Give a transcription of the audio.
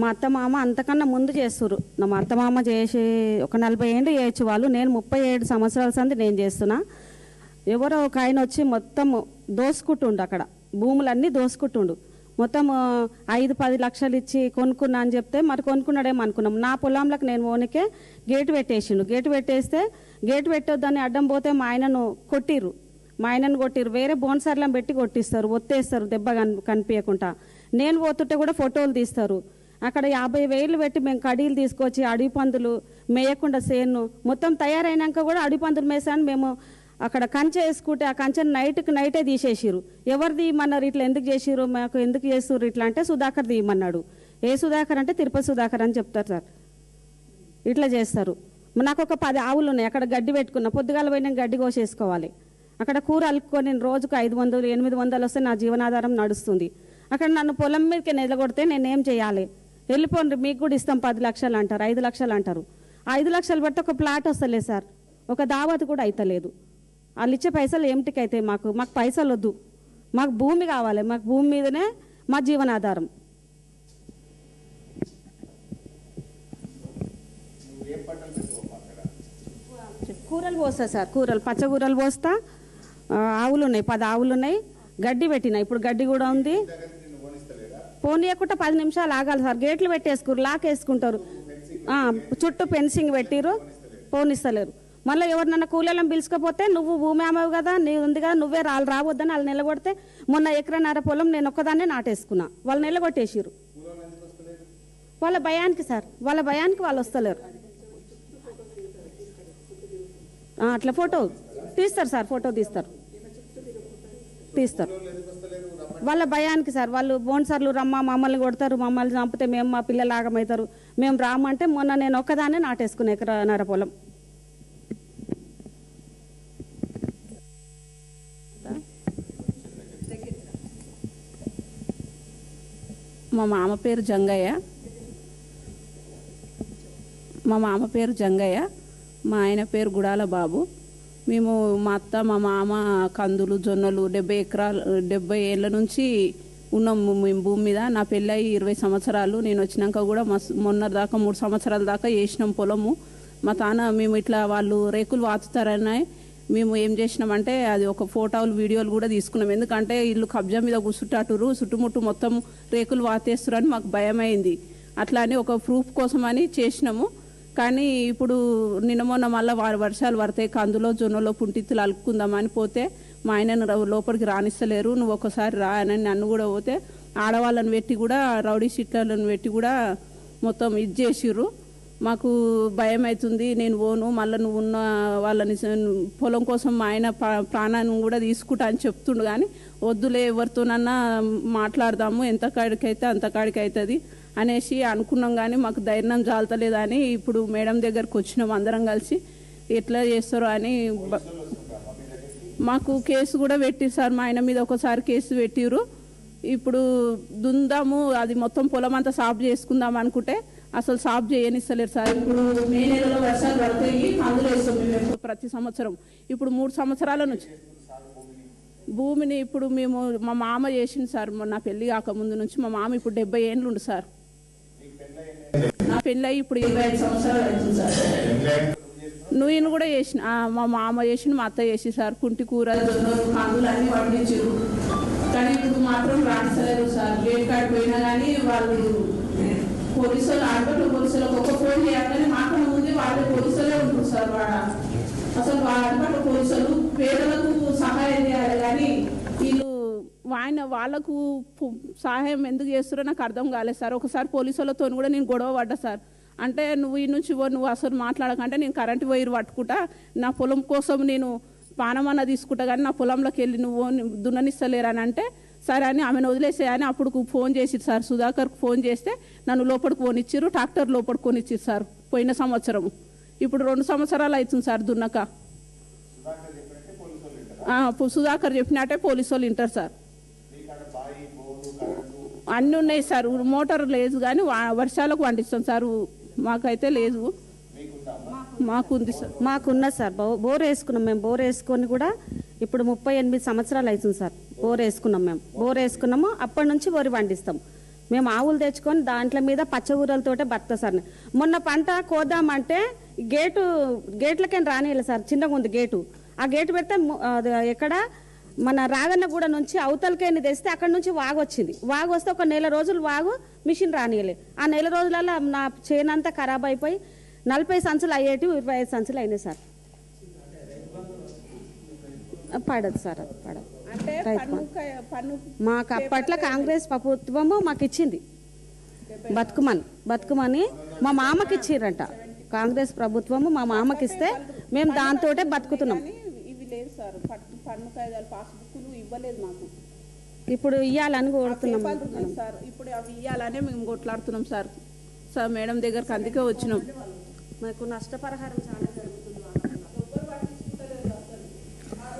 మా అత్తమామ అంతకన్నా ముందు చేస్తున్నారు. మా అత్తమామ చేసి ఒక 40 ఏళ్ళు చేయొచ్చు వాళ్ళు. నేను 37 సంవత్సరాల సంది నేను చేస్తున్నా. ఎవరో ఒక ఆయన వచ్చి మొత్తం దోసుకుంటుండు, అక్కడ భూములన్నీ దోసుకుంటుండు. మొత్తం 5-10 లక్షలు ఇచ్చి కొనుక్కున్నా అని చెప్తే మరి కొనుక్కున్నాడేమో అనుకున్నాం. నా పొలంలోకి నేను ఓనికే గేటు పెట్టేసిండు. గేటు పెట్టేస్తే గేటు పెట్టొద్దని అడ్డం పోతే మా ఆయనను కొట్టిర్రు. వేరే బోన్సర్లను పెట్టి కొట్టిస్తారు, ఒత్తేస్తారు దెబ్బ కనిపించకుండా. నేను పోతుంటే కూడా ఫోటోలు తీస్తారు. అక్కడ 50,000 పెట్టి మేము కడీలు తీసుకొచ్చి అడవి పందులు మేయకుండా సేను మొత్తం తయారైనాక కూడా అడవి పందులు మేసాను. మేము అక్కడ కంచె వేసుకుంటే ఆ కంచెను నైటే తీసేసిరు. ఎవరు తీయమన్నారు, ఇట్లా ఎందుకు చేసిరు, మాకు ఎందుకు చేస్తున్నారు ఇట్లా అంటే సుధాకర్ తీయమన్నాడు. ఏ సుధాకర్ అంటే తిరుపతి సుధాకర్ అని చెప్తారు సార్. ఇట్లా చేస్తారు. నాకు ఒక 10 ఆవులు ఉన్నాయి. అక్కడ గడ్డి పెట్టుకున్నా, పొద్దుగాల పోయి నేను గడ్డి కోసేసుకోవాలి. అక్కడ కూర అలుక్కొని నేను రోజుకు 500-800 వస్తే నా జీవనాధారం నడుస్తుంది. అక్కడ నన్ను పొలం మీదకి నిలగొడితే నేనేం చేయాలి? వెళ్ళిపోండి, మీకు కూడా ఇస్తాం 10 లక్షలు అంటారు, 5 లక్షలు అంటారు. 5 లక్షలు పెడితే ఒక ప్లాట్ వస్తలేదు సార్, ఒక దావత్ కూడా అవుతలేదు. వాళ్ళు ఇచ్చే పైసలు ఏమిటికి అయితే మాకు పైసలు వద్దు, మాకు భూమి కావాలి. మాకు భూమి మీదనే మా జీవనాధారం. కూరలు పోస్తా సార్, పచ్చకూరలు పోస్తా. ఆవులు ఉన్నాయి, 10 ఆవులు ఉన్నాయి. గడ్డి పెట్టినా, ఇప్పుడు గడ్డి కూడా ఉంది. పోనీయకుండా 10 నిమిషాలు ఆగాలి సార్. గేట్లు పెట్టేసుకురు, లాక్ వేసుకుంటారు. చుట్టూ ఫెన్సింగ్ పెట్టిరు, పోనిస్తలేరు. మళ్ళీ ఎవరినన్నా కూలీలను పిలుచుకపోతే నువ్వు భూమి అమ్మవు కదా, నీ ఉంది కదా, నువ్వే రావద్దని వాళ్ళు నిలగొడితే మొన్న 1.5 ఎకరా పొలం నేను ఒక్కదాన్నే నాటేసుకున్నా. వాళ్ళు నిలగొట్టేసిరు. వాళ్ళ భయానికి సార్, వాళ్ళు వస్తలేరు. అట్లా ఫోటో తీస్తారు సార్, తీస్తారు. వాళ్ళ భయానికి సార్, వాళ్ళు బోన్సర్లు రమ్మ మమ్మల్ని కొడతారు, మమ్మల్ని చంపితే మేము మా పిల్లలు ఆగమవుతారు, మేము రామంటే మొన్న నేను ఒక్కదాన్నే నాటేసుకున్నా 1.5 ఎకరా పొలం. మా మామ పేరు జంగయ్య, మా ఆయన పేరు గుడాల బాబు. మేము మా అత్త మా మామ కందులు జొన్నలు 70 ఏళ్ళ నుంచి ఉన్నాము మేము భూమి మీద. నా పెళ్ళయి 20 సంవత్సరాలు. నేను వచ్చినాక కూడా మొన్న దాకా 3 సంవత్సరాల దాకా వేసినాం పొలము. మా తాన మేము ఇట్లా వాళ్ళు రేకులు వాచుతారని మేము ఏం చేసినామంటే అది ఒక ఫోటోలు వీడియోలు కూడా తీసుకున్నాం. ఎందుకంటే ఇల్లు కబ్జా మీద కూర్చుంటాటురు, చుట్టుముట్టు మొత్తం రేకులు వాతేస్తురని మాకు భయమైంది. అట్లా అని ఒక ప్రూఫ్ కోసం అని చేసినాము. కానీ ఇప్పుడు నిన్న మొన్న మళ్ళీ వర్షాలు పడతాయి, కందులో జొన్నలో పుంటిత్తులు అలుక్కుందామని పోతే మా ఆయనను లోపలికి రానిస్తలేరు. నువ్వు ఒకసారి రా అని నన్ను కూడా పోతే ఆడవాళ్ళని పెట్టి కూడా రౌడీ షీట్లను పెట్టి కూడా మొత్తం ఇది చేసిర్రు. మాకు భయం అవుతుంది, నేను పోను, మళ్ళీ నువ్వు ఉన్న వాళ్ళని పొలం కోసం మా ఆయన ప్రాణాన్ని కూడా తీసుకుంటా అని చెప్తుండు. కానీ వద్దులే, ఎవరితోనన్నా మాట్లాడదాము, ఎంత కాడికైతే అంత కాడికి అవుతుంది అనేసి అనుకున్నాం. కానీ మాకు ధైర్యం చాలతలేదని ఇప్పుడు మేడం దగ్గరకు వచ్చినాం అందరం కలిసి. ఎట్లా చేస్తారో అని మాకు కేసు కూడా పెట్టిరు సార్. మా ఆయన మీద ఒకసారి కేసు పెట్టిరు. ఇప్పుడు దుందాము, అది మొత్తం పొలం అంతా సాఫ్ చేసుకుందాం అనుకుంటే అసలు సాఫ్ చేయనిస్తలేరు సార్. ఇప్పుడు మే నెలలో వర్షాలు పడతాయి, అందులో వేస్తాం మేము ప్రతి సంవత్సరం. ఇప్పుడు 3 సంవత్సరాల నుంచి భూమిని ఇప్పుడు మేము మా మామ చేసింది సార్. నా పెళ్లి కాకముందు నుంచి మా మామ ఇప్పుడు 70 ఏళ్ళు ఉండు సార్. నా పెళ్ళి అయ్యి ఇప్పుడు 25 సంవత్సరాలు అవుతుంది సార్. నువ్వు కూడా చేసిన, మా మామ చేసిన, మా అత్త చేసి సార్. కుంటి కూర కందులు అన్నీ పండించారు. కానీ ఇప్పుడు మాత్రం రాణిస్తలేరు సార్. గేట్ కాడిపోయినా కానీ వాళ్ళు పోలీసులు ఆడపట్ల పోలీసులకు ఒక ఫోన్ చేయాలని మాత్రం ముందు వాళ్ళే పోలీసులే ఉంటారు సార్. అసలు ఆడపట్ల పోలీసులు పేదలకు సహాయం చేయాలి కానీ వీళ్ళు వాళ్ళకు సహాయం ఎందుకు చేస్తారో నాకు అర్థం కాలేదు సార్. ఒకసారి పోలీసులతో కూడా నేను గొడవ పడ్డా సార్. అంటే నువ్వు ఈ నుంచి నువ్వు అసలు మాట్లాడకంటే నేను కరెంటు వైరు పట్టుకుంటా, నా పొలం కోసం నేను పానమన్న తీసుకుంటా, కానీ నా పొలంలోకి వెళ్ళి నువ్వు దున్ననిస్తలేరని అంటే సరే అని ఆమెను వదిలేసేయని అప్పుడు ఫోన్ చేసిరు సార్. సుధాకర్కు ఫోన్ చేస్తే నన్ను లోపలికి పోనిచ్చిర్రు, ట్రాక్టర్ లోపలికి కొనిచ్చిరు సార్ పోయిన సంవత్సరం. ఇప్పుడు 2 సంవత్సరాలు అవుతుంది సార్ దున్నక. సుధాకర్ చెప్పినట్టే పోలీసు వాళ్ళు వింటారు సార్. అన్నీ ఉన్నాయి సార్. మోటార్ లేదు కానీ వర్షాలకు పండిస్తాం సార్. మాకైతే లేదు, మాకుంది సార్. మాకున్నది సార్. బోర్ వేసుకున్నాం మేము. బోర్ వేసుకొని కూడా ఇప్పుడు 38 సంవత్సరాలు అవుతుంది సార్. బోర్ వేసుకున్నాం మేము. బోర్ వేసుకున్నాము, అప్పటి నుంచి వరి పండిస్తాం. మేము ఆవులు తెచ్చుకొని దాంట్లో మీద పచ్చగూరలతోటే బతుకుతా సార్. మొన్న పంట కోద్దామంటే గేట్లకేం రానియలేదు సార్, చిన్నగా ఉంది గేటు. ఆ గేటు పెడితే ఎక్కడ మన రాగన్నగూడ నుంచి అవతలకేని తెస్తే అక్కడ నుంచి వాగు వచ్చింది. వాగు వస్తే ఒక నెల రోజులు వాగు మిషన్ రానియలే. ఆ నెల రోజులలో నా చేనంతా ఖరాబ్ అయిపోయి 40 సంచులు అయ్యేటి 25 సంచులు అయినాయి సార్. పడదు సార్, అది పడదు. అంటే మాకు అప్పట్లో కాంగ్రెస్ ప్రభుత్వము మాకు ఇచ్చింది బతుకుమని మా మామకి ఇచ్చిర్రంట. కాంగ్రెస్ ప్రభుత్వము మా మామకి ఇస్తే మేము దాంతోటే బతుకుతున్నాం. ఇవి లేదు సార్, పన్ను కాయిదాలు పాస్బుక్లు ఇవ్వలేదు మాకు. ఇప్పుడు ఇవ్వాలని కోరుతున్నాం సార్. ఇప్పుడు అవి ఇవ్వాలనే మేము కొట్లాడుతున్నాం సార్. మేడం దగ్గరకు అందుకే వచ్చినాం. మాకు నష్టపరిహారం చాలా